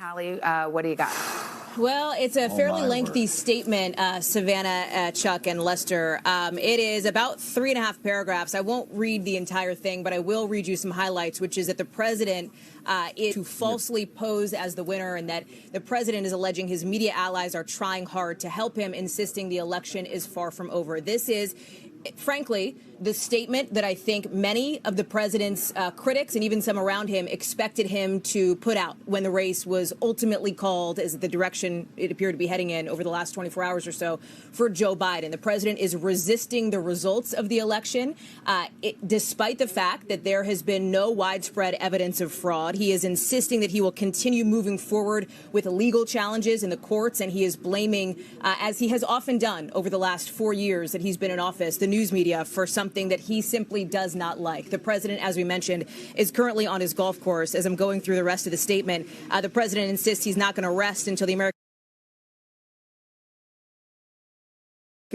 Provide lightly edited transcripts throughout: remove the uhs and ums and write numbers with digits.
Hallie, what do you got? Well, it's a fairly lengthy statement, Savannah, Chuck, and Lester. It is about 3.5 paragraphs. I won't read the entire thing, but I will read you some highlights, which is that the president is to falsely pose as the winner, and that the president is alleging his media allies are trying hard to help him, insisting the election is far from over. This is, frankly, the statement that I think many of the president's critics and even some around him expected him to put out when the race was ultimately called as the direction it appeared to be heading in over the last 24 hours or so for Joe Biden. The president is resisting the results of the election, despite the fact that there has been no widespread evidence of fraud. He is insisting that he will continue moving forward with legal challenges in the courts, and he is blaming, as he has often done over the last 4 years that he's been in office, the news media for something that he simply does not like. The president, as we mentioned, is currently on his golf course. As I'm going through the rest of the statement, the president insists he's not going to rest until the American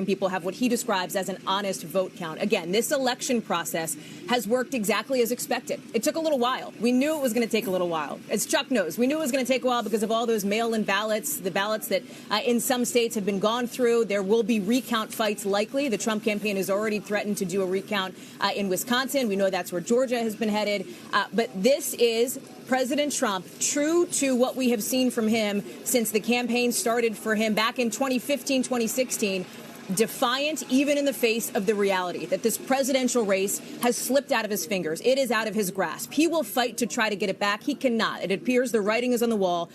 people have what he describes as an honest vote count. Again, this election process has worked exactly as expected. It took a little while. We knew it was going to take a little while. As Chuck knows, we knew it was going to take a while because of all those mail-in ballots, the ballots that in some states have been gone through. There will be recount fights likely. The Trump campaign has already threatened to do a recount in Wisconsin. We know that's where Georgia has been headed. But this is President Trump, true to what we have seen from him since the campaign started for him back in 2015, 2016, defiant even in the face of the reality that this presidential race has slipped out of his fingers. It is out of his grasp. He will fight to try to get it back. He cannot. It appears the writing is on the wall.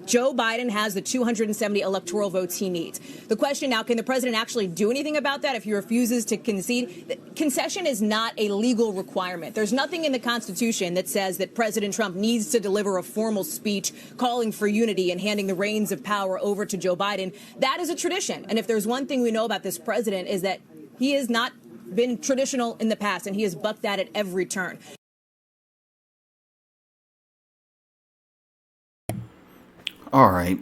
Joe Biden has the 270 electoral votes he needs. The question now, can the president actually do anything about that if he refuses to concede? Concession is not a legal requirement. There's nothing in the Constitution that says that President Trump needs to deliver a formal speech calling for unity and handing the reins of power over to Joe Biden. That is a tradition. And if there's one thing we know about this president is that he has not been traditional in the past, and he has bucked that at every turn. All right.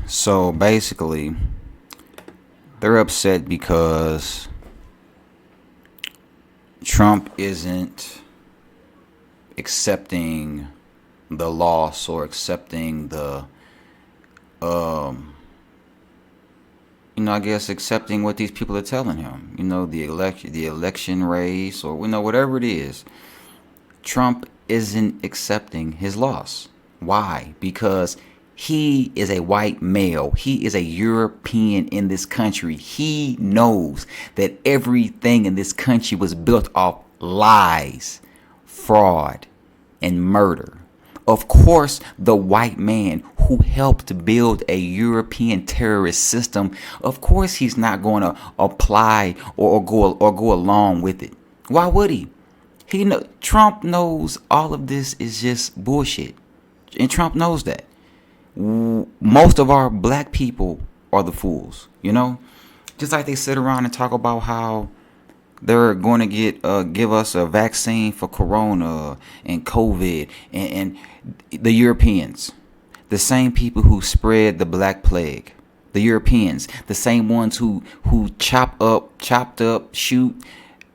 So basically, they're upset because Trump isn't accepting the loss or accepting the, I guess accepting what these people are telling him. The election race, or whatever it is. Trump isn't accepting his loss. Why? Because he is a white male. He is a European in this country. He knows that everything in this country was built off lies, fraud, and murder. Of course, the white man who helped build a European terrorist system, of course he's not going to apply or go along with it. Why would he? Trump knows all of this is just bullshit. And Trump knows that. Most of our black people are the fools, just like they sit around and talk about how they're going to give us a vaccine for corona and COVID, and the Europeans, the same people who spread the Black Plague, the Europeans, the same ones who chopped up, shoot,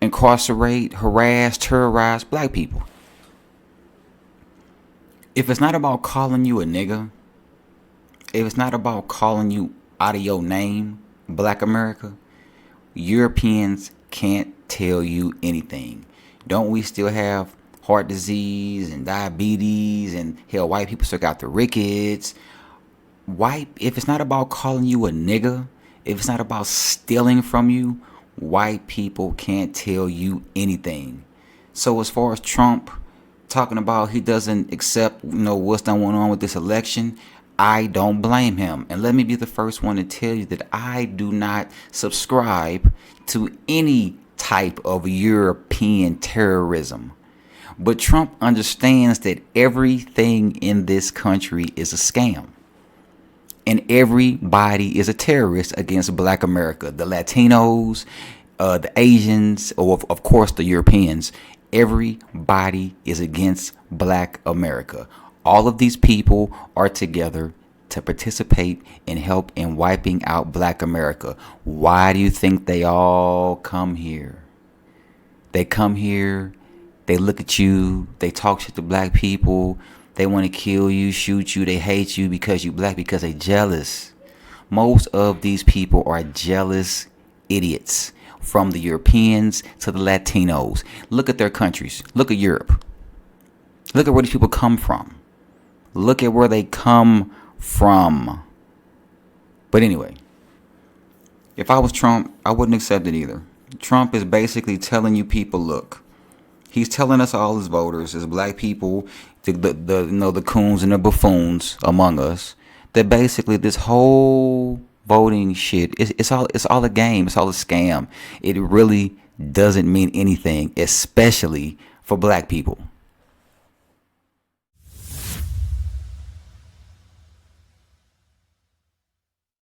incarcerate, harass, terrorize black people. If it's not about calling you a nigga, if it's not about calling you out of your name, Black America, Europeans can't tell you anything. Don't we still have heart disease and diabetes, and hell, white people still got the rickets? If it's not about calling you a nigga, if it's not about stealing from you, white people can't tell you anything. So as far as Trump talking about he doesn't accept what's going on with this election, I don't blame him. And let me be the first one to tell you that I do not subscribe to any type of European terrorism. But Trump understands that everything in this country is a scam. And everybody is a terrorist against Black America. The Latinos, the Asians, or of course the Europeans. Everybody is against Black America. All of these people are together to participate and help in wiping out Black America. Why do you think they all come here? They come here, they look at you, they talk shit to black people, They want to kill you, shoot you. They hate you because you black, because they jealous. Most of these people are jealous idiots, from the Europeans to the Latinos. Look at their countries. Look at Europe. Look at where these people come from. Look at where they come from. But anyway, if I was Trump, I wouldn't accept it either. Trump is basically telling you people, look, he's telling us, all his voters, as black people, the coons and the buffoons among us, that basically this whole voting shit, it's all a game. It's all a scam. It really doesn't mean anything, especially for black people.